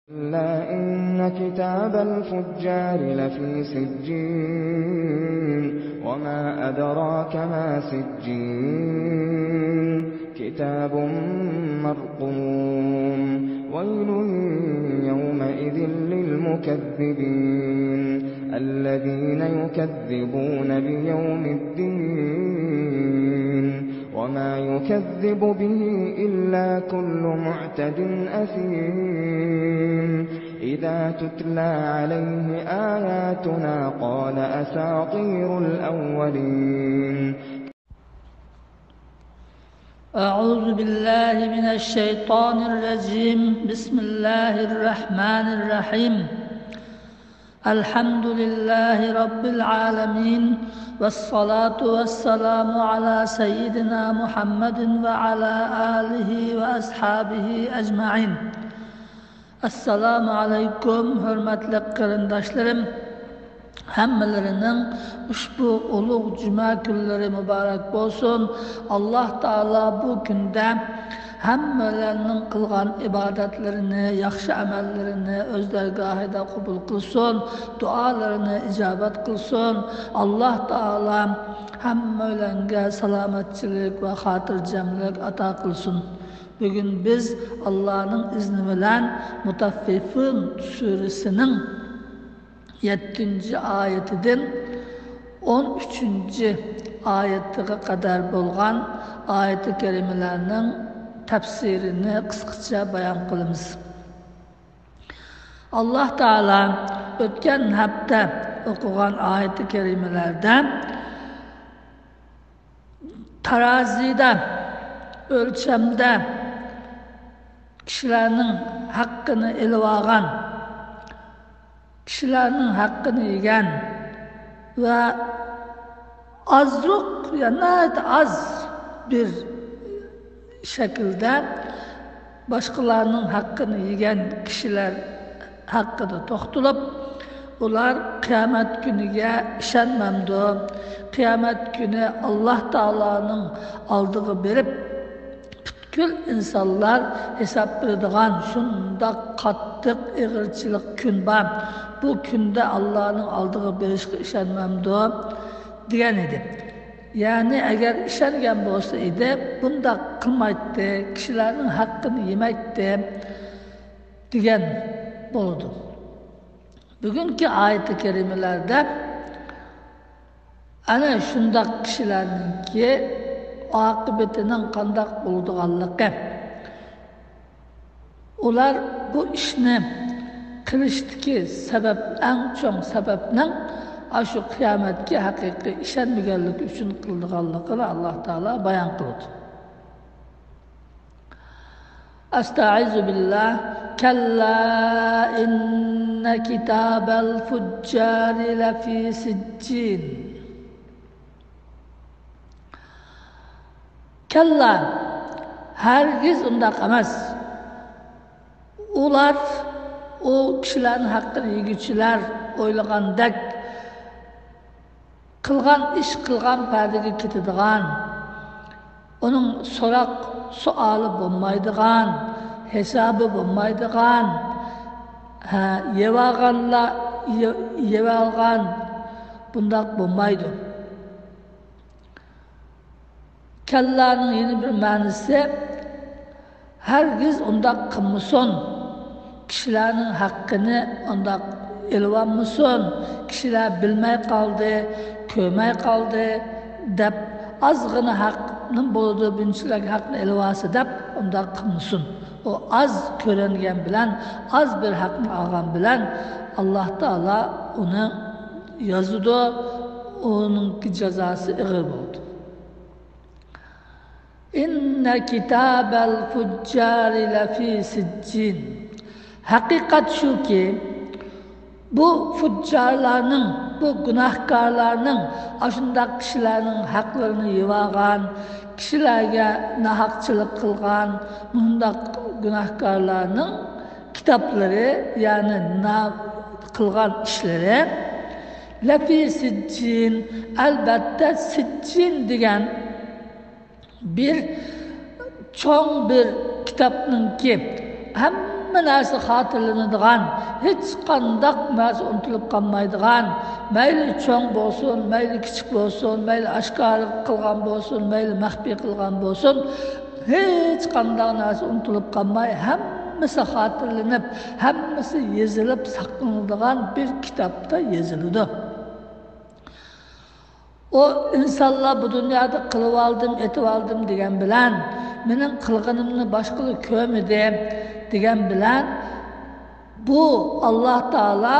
كلا إن كتاب الفجار لفي سجين وما أدراك ما سجين كتاب مرقوم ويل يومئذ للمكذبين الذين يكذبون بيوم الدين وما يكذب به إلا كل معتد أثيم إذا تتلى عليه آياتنا قال أساطير الأولين. أعوذ بالله من الشيطان الرجيم. بسم الله الرحمن الرحيم. الحمد لله رب العالمين والصلاة والسلام على سيدنا محمد وعلى آله وأصحابه أجمعين. Assalamu alaikum hürmetli kırındaşlarım. Hammelerinin ushbu ulug' cuma kunlari muborak bo'lsin. Alloh taolo bu kunda hammalarning qilgan ibodatlarini, yaxshi amallarini o'z dargohida qabul qilsin, duolarini ijobat qilsin. Alloh taolo hammalarga salomatchilik va xotirjamlik ato qilsin. Bugün biz Allah'ın izni bilen Mutaffifin suresinin 7. ayetinden 13. ayetiga kadar bo'lgan ayet-i kerimelerinin tefsirini kısaca bayan kılımız. Allah Teala ötken hafta okugan ayet-i kerimelerde tarazide, ölçemde kişilerin hakkını elvagan, kişilerin hakkını yiyen ve azlık yani az bir şekilde başkalarının hakkını yiyen kişiler hakkında toxtulup ular kıyamet günüge işenmemdi. Kıyamet günü Allah Teala'nın aldığı berip kül insanlar hesap verdiğin şunda kattık ağırçılık gün var. Bu günde Allah'ın aldığı berişki işenmemdi diyen idi. Yani eğer işengen olsaydı bunda kılmaydı, kişilerin hakkını yemekti diyen oldu. Bugünkü ayet-i kerimelerde ana şunda kişilerin ki akıbetinin kandak bulduğanlığı. Ular bu işini kılıştaki sebep, en çok sebepinin şu kıyametki hakiki işenmegenlik için kıldığanlığını Allah Teala bayan kıldı. Estaizu billah. Kella inne kitabel fuccari lefi siccin. Kella, hergiz undaq emas. Ular, o kişilerin hakkını yigitçiler oylagandek, kılgan iş kılgan perdege ketadigan, onun sorak sualı bulmaydigan, hesabı bulmaydigan, yevaganla yevalgan bundaq bulmaydı. Kella'nın yeni bir manisi hergiz undaq kılmışsın, kişilerin hakkını undaq elvanmışsın, kişiler bilmey kaldı, köymey kaldı, dep azgını hakkının bulduğu binçilik hakkını elvası dep undaq kılmışsın. O az körengen bilen, az bir hakkını algan bilen Allah Teala onu yazıdı, onun cezası ağır oldu. İnne kitabel fuccari lefi siccin. Hakikat şu ki bu fuccarlarının, bu günahkarlarının, aşındak kişilerin haklarını yıvagan, kişilerge nahakçılık kılgan, bundak günahkarlarının kitapları yani kılgan işleri lefi siccin, elbette siccin diyen bir çoğun bir kitapnın ki hem hamma narsa xotirlanadigan, hech qanday narsa unutilib qolmaydigan, mayli cho'ng bo'lsin, mayli kichik bo'lsin, mayli oshkor qilgan bo'lsin, mayli maxfiy qilgan bo'lsin, hech qanday narsa unutilib qolmay, hammasi xotirlanib, hammasi yozilib saqlanadigan bir kitobda yoziladi. O insanlar bu dünyada qilib oldim, etib oldim degan bilan, mening qilganimni boshqalar ko'rmadi degan bilan, bu Alloh taolo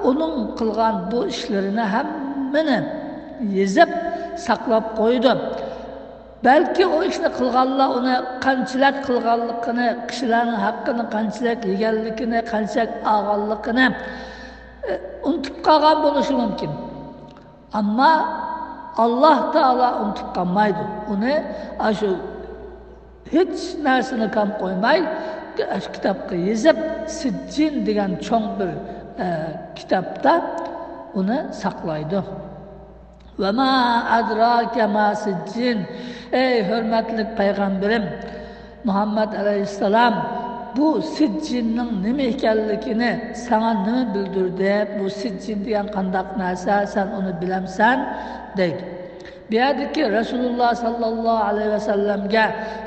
uning qilgan bu ishlarini hammani yezib saqlab qo'ydi. Balki o ishni qilganlar uni qanchalik qilganligini, kishilarning haqqini qanchalik yeganligini, qanchalik olganligini unutib qolgan bo'lishi mumkin. Ammo Allah Teala unutib qolmaydi. Uni shu hech narsani kam qo'ymay, kitobga yozib, Sijjin degan cho'ng bir kitobda uni saqlaydi. Va ma adraka ma Sijjin. Ey hurmatli payg'ambarim Muhammad alayhissalom, bu Sijjinning nima ekanligini sana nima bildirdi? Bu Sijjin degan qandaq narsa, sen uni bilamsan deydi. Bu yerdeki Resulullah sallallahu aleyhi ve sellem'ge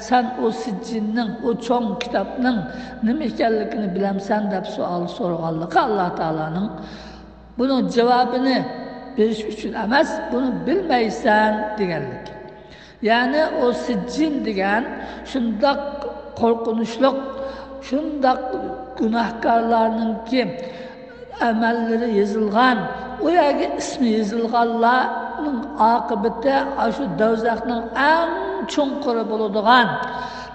sen o Sijjinning, o cho'ng kitobning nima ekanligini bilamsan deb savol so'raganligi Alloh taolaning buning javobini berish uchun emas, buni bilmaysan deganlik. Ya'ni o Sijjin degan shundoq qo'rqinchli, shundoq gunohkorlarningki amallari yozilgan, o yerga ismi yozilganlarning oqibati shu do'zaxning eng chunquri bo'ladigan,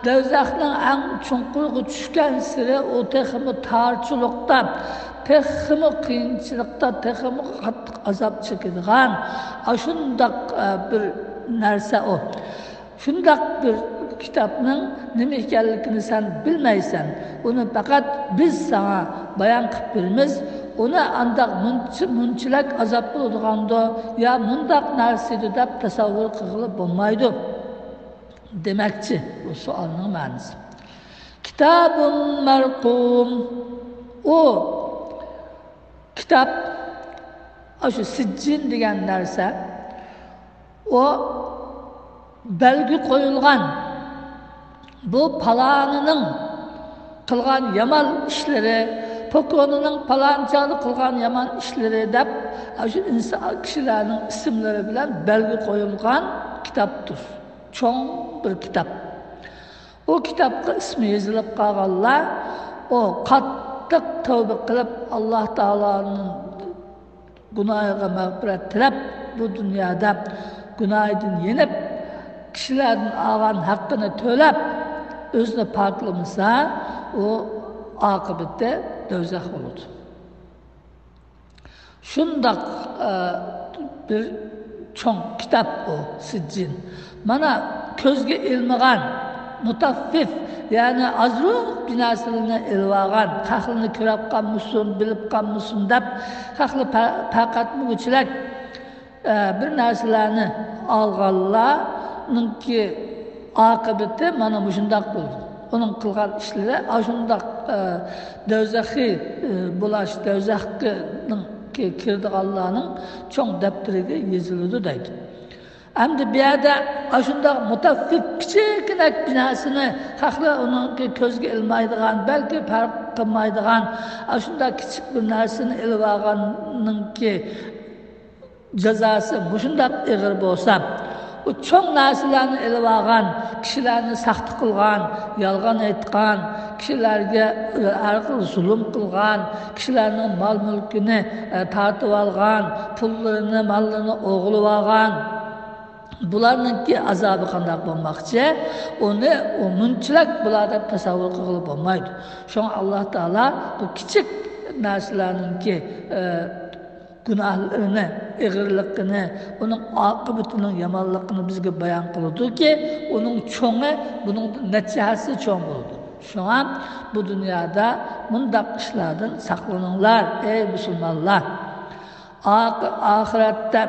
do'zaxning eng chunquriga tushgan siri o texmi torchilikda, texmi qiyinchilikda, texmi qattiq azob chekadigan shundoq bir narsa o. Shundoq bir kitobning nima ekanligini sen bilmaysan. Uni faqat biz sana bayon qilib beramiz. Uni andaq munchilak azob bo'ladiganida, ya mundaq narsa edi deb tasavvur qilib bo'lmaydi. Demakchi, bu savolning ma'nosi. Kitobun marqum. O kitob shu Sijjin degan narsa o belgi qo'yilgan, bu palonining qilgan yomon ishlari, pokonining palonchalik qilgan yomon ishlari deb shu inson kishilarning ismlari bilan belgi qo'yilgan kitobdir. Cho'ng bir kitob. O kitobga ismi yozilib qolganlar o qattiq tavba qilib Alloh taoloning gunohiga mag'firat tilab, bu dunyoda gunohidan yenib, kishilarning olgan haqqini to'lab, o'zini poklamasa, o oqibatda do'zax bo'ladi. Shundoq bir cho'ng kitob o Sijjin. Mana ko'zga ilmagan, mutaffif, ya'ni azruq binaslarini ilvagan, haqini ko'rib qolmusun, bilib qolmusun deb, haqli faqatmuchilik bir narsalarni olganlarningki oqibati mana shundoq bo'ldi. Onun qilgan ishlari shundoq do'zaxiy bo'lash, do'zaxning kirdiganlarning cho'ng daftariga yoziladi deydi. Endi bu yerda shundoq mutaffif kichikina binasini haqli uningki ko'zga ilmaydigan, balki farq qilmaydigan shundoq kichik bir narsani ilib olganninki jazosi shundoq ig'ir bo'lsa, o cho'ng narsalarni ilib olgan, kishilarni saxti qilgan, yolg'on aytgan, kishilarga har xil zulm qilgan, kishilarning mol-mulkini tortib olgan, pullarini, mollarini o'g'irlab olgan, bularninki azobi qanday bo'lmoqchi? Uni munchilak bularda tasavvur qilib bo'lmaydi. Shunga Alloh taolo bu kichik narsalarninki gunohlarini, ig'irligini, uning oqibatining yomonligini bizga bayon qildi-ki, uning cho'ngi, buning natijasi cho'ng bo'ldi. Shunga bu dunyoda mundaq ishlardan saqlaninglar ey musulmonlar. Oxiratda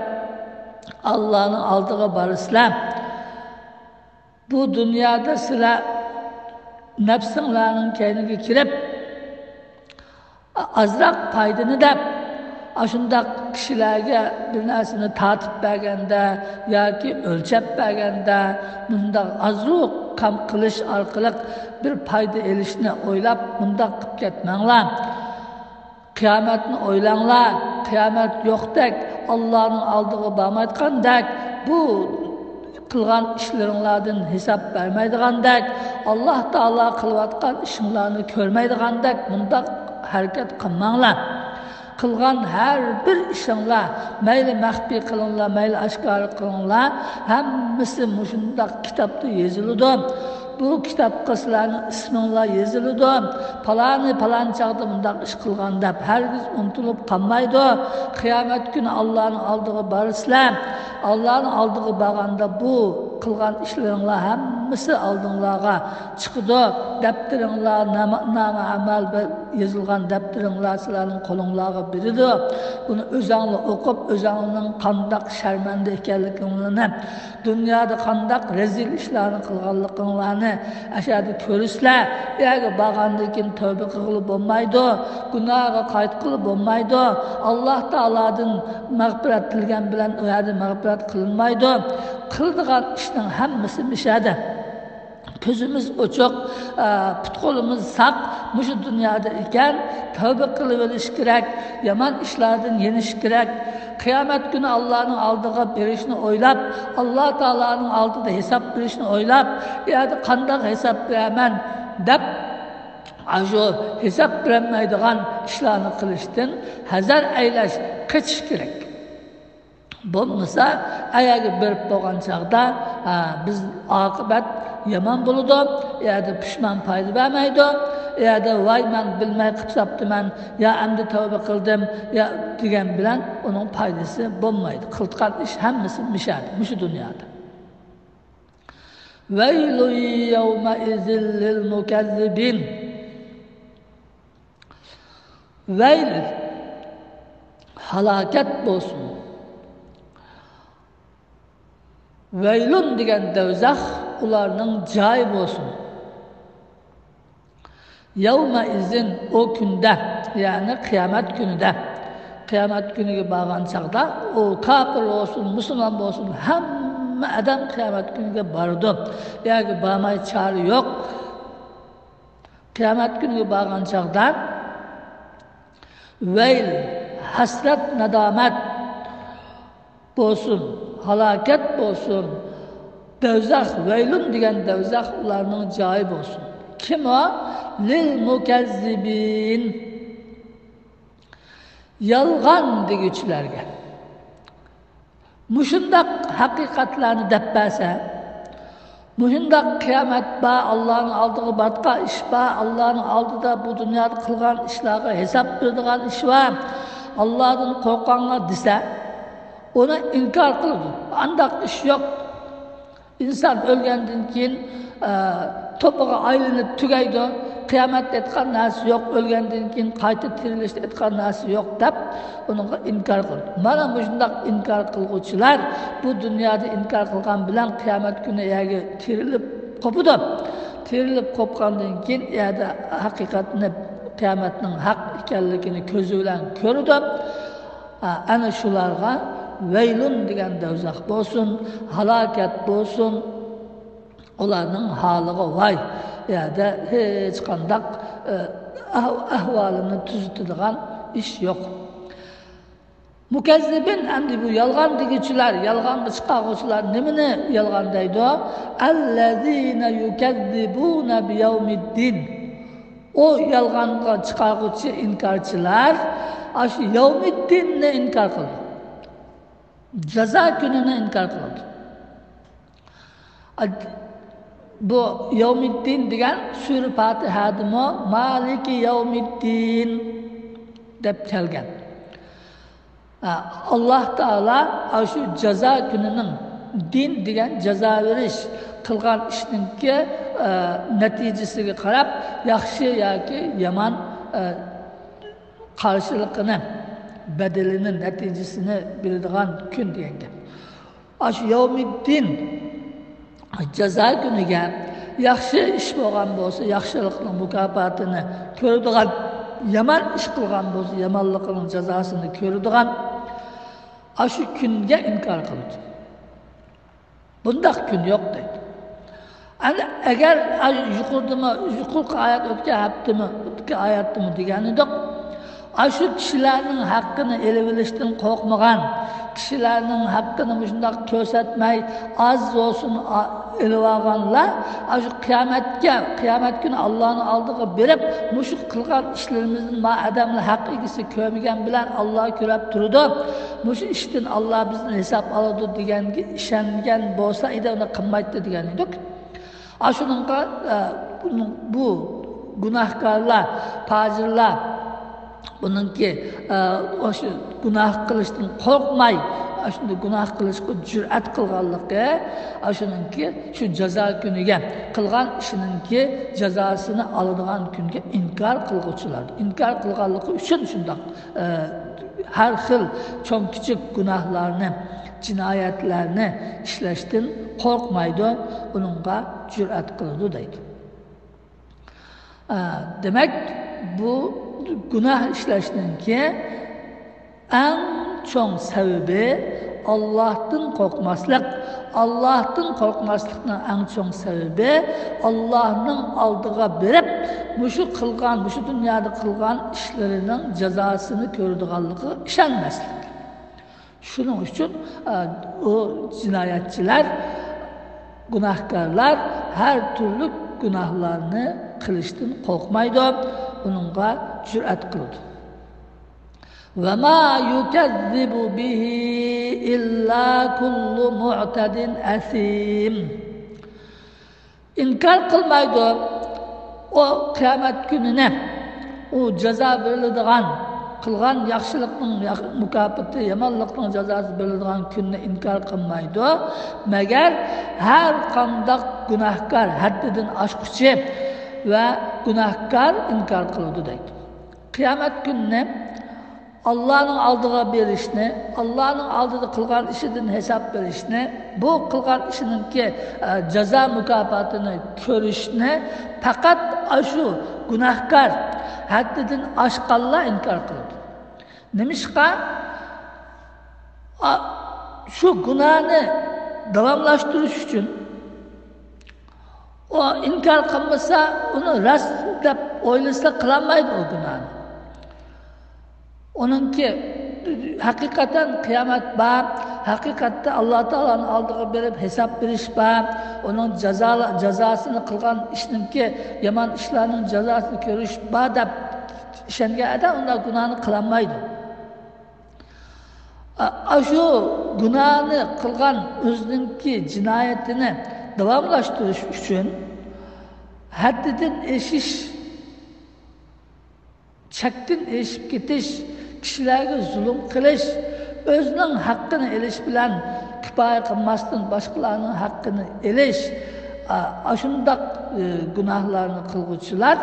Allah'ın aldığı barıslar, bu dünyada sizler nefsinlerinin kendine girip, azroq foydani deb ashundaq kishilarga bir narsani tatib berganda yoki o'lchab berganda bundoq azroq kam qilish orqali bir foyda elishni o'ylab bundoq qilib ketmanglar. Qiyomatni o'ylanglar. Qiyomat yo'qdek, Allohning oldiga bormayotgandek, bu qilgan ishlaringlardan hisob bermaydigandek, Alloh taolo qilayotgan ishinglarni ko'rmaydigandek bundoq harakat qilmanglar. Qilgan har bir ishinglar, mayli maxfiy qilinglar, mayli oshkora qilinglar, hammasi shundoq kitobda yoziladi. Bu kitobga sizlarning isminglar yoziladi. Palon chog'da bundoq ish qilgan deb hargiz unutilib qolmaydi. Qiyomat kuni Allohning oldiga borsizlar. Allohning oldiga borganda bu qilgan ishlaringlar hammasi oldinglarga chiqadi. Daftaringlar, nama amal yozilgan daftaringlar sizlarning qo'linglarga beradi. Buni o'zinglar o'qib, o'zingizning qandoq sharmanda ekanliginglarni, dunyoda qandoq rezil ishlarni qilganliginglarni aşağıda ko'rishlar. Eğer bağandan keyin tövbe qilib bo'lmaydi, gunohga qaytqilib bo'lmaydi. Alloh taolodan mag'firat tilgan bilan u yerda mag'firat qilinmaydi. Qildigan ishning hammasi mishadi. Ko'zimiz ochiq, put-qo'limiz saq, mushu dunyoda ekan, tövbe qilib olish kerak, yomon ishlardan yenish kerak. Qiyomat kuni Allohning oldiga berishni o'ylab, Alloh taoloning oldida hisob berishni o'ylab, yerda qanday hisob beraman deb shu hisob bermaydigan ishlarni qilishdan hazar aylash, qochish kerak. Bo'lmasa, ayaga berib bo'lgan chaqda biz oqibat yomon bo'ladi, yerda pushman foyda bermaydi. Ya da vay men bilmay qilibman, ya endi tavba qildim, ya degan bilan uning foydasi bo'lmaydi. Qilgan ish hammasi mishadi, mushu dunyoda. Vaylu yawma izil lil mukazzibin. Vayl halokat bo'lsin. Vaylun degan do'zax ularning joyi bo'lsin. Yawma izin o kunda, yani kıyamet günüde, kıyamet günüge bağlan çağda, o kafir olsun, Müslüman olsun, hamma adam kıyamet günüge bardı. Yani bağmay çağrı yok. Kıyamet günüge bağlan çağda, veyl, hasret, nadamet olsun, halaket olsun, devzak, veylun diyen devzak, onların cahip olsun. Kim o? Lil mukazzibin, yalgan degüçlerge. Muşundak hakikatlarını deppese, muşundak kıyamet ba, Allah'ın aldığı batqa iş ba, Allah'ın aldığı bu dünyada kılgan işlerine hesap verdiğin iş var, Allah'ın korkanına dese, ona inkar kıldı. Andak iş yok. İnsan ölgenden keyin topuğa aylanıp tügeydi. Kıyamet etken narsa yok, ölgenden keyin qayta tirilishni etken narsa yok deb onunla inkar qildi. Mana shunday inkar qilguvchilar bu dunyoda inkar qilgan bilan qiyomat kuni yerga tirilib qopdi. Tirilib qopgandan keyin yerda haqiqatni, qiyomatning haq ekanligini ko'zi bilan ko'rdi. Ana shularga veylun degan do'zax bo'lsin, halokat bo'lsin. Ularning haliga vay. Ya da hiç kandak ahvalını tuzutadigan iş yok. Mukazzibin endi bu yalgan degüçüler, yalgan çıqargıçılar nimini yalgan deydi? Allazina yukazzibuna biyawmiddin. O yalganga çıqargıçı inkarçılar aşı yawmiddinni inkar qildi. Jaza gününü inkar qildi. Bu Yevmiddin degan Sura Fatiha'da Maliki Yevmiddin deb kelgan. Allah Taala shu jazo kunining din degan jazo verish qilgan ishninki natijasiga qarab yaxshi yoki yomon qarshiligini, badalini, natijasini beradigan kun degan. Shu Yevmiddin jazo kuniga yaxshi ish bo'lgan bo'lsa, yaxshilikning mukofotini ko'radigan yaman ish qilgan bo'lsa, yamanligining jazosini ko'radigan shu kunga inkor qildi. Bundaq kun yo'q deydi. Agar yuqorqi oyat o'tgan haftami, o'tgan oyatmi deganidoq, shu kishilarning haqqini elib olishdan qo'rqmagan, kishilarning haqqini shundoq ko'rsatmay, az bo'lsin elib olganlar, shu qiyomat kuni Allohning oldiga berib, mushu qilgan ishlarimizning odamlar haq egisi ko'rmagan bilan Alloh ko'rib turdi. Mushu ishdan Alloh bizni hisob oladi deganga ishongan bo'lsa, edi uni qilmaydi deganidik. Shuningga bu gunohkorlar, fojirlar buningki o'sha gunoh qilishdan qo'rqmay, shunda gunoh qilishga jur'at qilganligi, shuningki shu jazo kuniga qilgan ishiningki jazosini oladigan kunga inkor qilguvchilar. Inkor qilganligi uchun shundoq har xil cho'ng kichik gunohlarni, jinoyatlarni ishlashdan qo'rqmaydi, uningga jur'at qiladi deydi. Demak, bu gunoh ishlashninki eng cho'ng sababi Allohdan qo'rqmaslik. Allohdan qo'rqmaslikning eng cho'ng sababi Allohning oldiga berib, mushu qilgan, mushu dunyoda qilgan ishlarining jazosini ko'radiganligiga ishonmaslik. Shuning uchun o jinoyatchilar, gunohkorlar har turli gunohlarni qilishdan qo'rqmaydi, uningga jur'at qiladi. Va ma yukazzibu bihi illa kullu mu'tadin asim. İnkar qilmaydi o qiyomat kunini, o jazo beriladigan qilgan yaxshilikning mukofoti, yomonlikning jazosi beriladigan kunni inkor qilmaydi, magar har qanday gunohkor haddidan oshquchi va gunohkor inkor qiladi deydi. Qiyomat kunini Allah'ın aldığı berishni, Allah'ın aldığı qilgan ishidan hisob berishni, bu qilgan ishininki jazo mukofotini ko'rishni faqat shu gunohkor haddidan oshganlar inkor qiladi. Nimishqa shu gunohni davomlashtirish uchun o inkor qilmasa, uni rost deb o'ylasa qilolmaydi o gunohni. Onunki hakikaten kıyamet var, hakikatte Allah Teala'nın aldığı berip hesap beriş var, onun cezasını kılgan işinki yaman işlerinin cezasını görüş var da işenge eden onlar günahını kılamaydı. Şu günahını kılgan özünki cinayetini devamlaştırış için haddiden eşiş, çektin eşip gitiş, kishilarga zulm qilish, o'zining haqqini elish bilan kifoya qilmasdan boshqalarning haqqini elish, shundoq gunohlarni qilguvchilar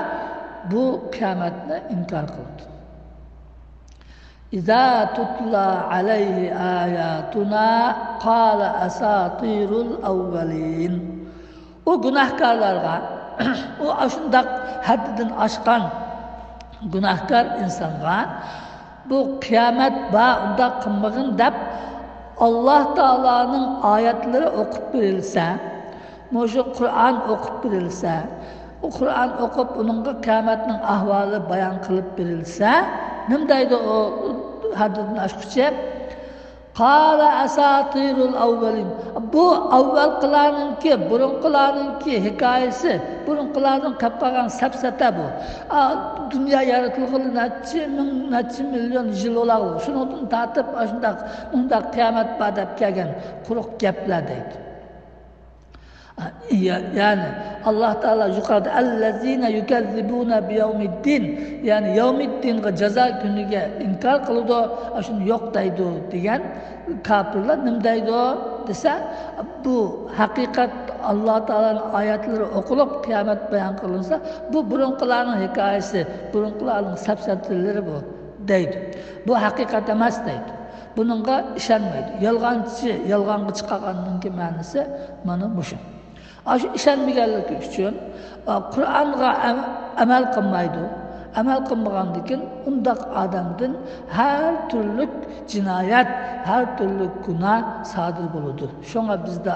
bu qiyomatni inkor qildi. İza tutla alayhi ayatuna qala asatirul awwalin. O gunohkorlarga, o shundoq haddidan oshgan gunohkor insonga bu qiyomat va unda qilmag'in deb Alloh taolaning oyatlari o'qib berilsa, shu Qur'on o'qib berilsa, u Qur'on o'qib uningga qiyomatning ahvoli bayon qilib berilsa, nima deydi o haddidan oshquchi? Qala asatirul awwalin. Bu avvalqilarninki, burunqilarninki hikoyasi, burunqilarning qapqagan safsata bu. Dünya yaratılğılı neçi milyon yıl olağı. Şundan tartib shundoq qiyomat bor deb kelgan quruq gaplar deydi. Yani Allah Teala yuqorida allazina yukazzibuna biyawmiddin, yani yawmiddinga jazo kuniga inkor qiladi, shuni yo'q deydi degan kofirlar nima deydi desa, bu haqiqat Allah Teala'nın oyatlari o'qilib qiyomat bayon qilinsa, bu burunqilarning hikoyasi, burunqilarning safsatilari bu deydi. Bu haqiqat emas deydi. Buningga ishonmaydi. Yolg'onchi, yolg'onga chiqarganning ma'nosi mana shu. Shu ishonmaganligi uchun Qur'onga amal qilmaydi. amal qilmagandan undaq adamdan her türlü cinayet, her türlü günah sadır buludu. Şoňa bizde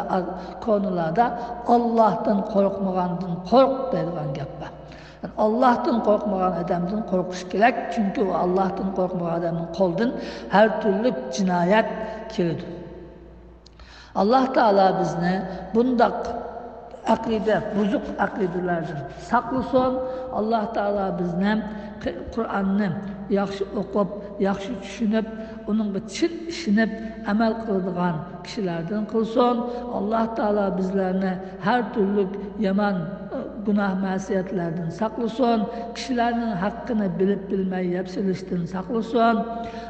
konularda Allah'tan korkmagandan kork deyilgan gap var. Allah'tan korkmagan adamdan korkuş gerek. Çünkü o Allah'tan korkmagan adamın koldan her türlü cinayet kirdi. Allah Teala bizni bundaq akide, bozuk akidelerden saklısın. Allah Teala bizni Kur'an'ı yaxşı okup, yaxşı düşünüp, onun için işinip, amel kıldığan kişilerden kılsın. Allah Teala bizlerini her türlü yaman günah masiyetlerden saklısın. Kişilerin hakkını bilip bilmeyi yapsilişten saklısın.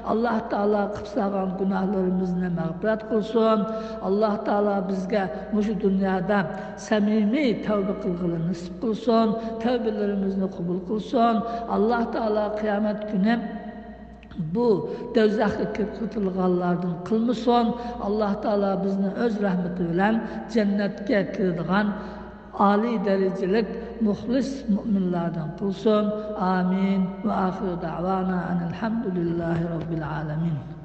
Allah Teala kıpsagan günahlarımızı mağfiret kılsın. Allah Teala bizge şu dünyada samimi tövbe kılgılı nasip kılsın. Tövbelerimizni kabul kılsın. Allah Teala kıyamet günü bu dövzakı kurtulganlardan kılmışsın. Allah Teala bizni öz rahmeti bilen cennetke kirdigan âli derecelik muhlis müminlerden kılsın. Amin. Ve ahiru da'vana enelhamdülillahi rabbil alemin.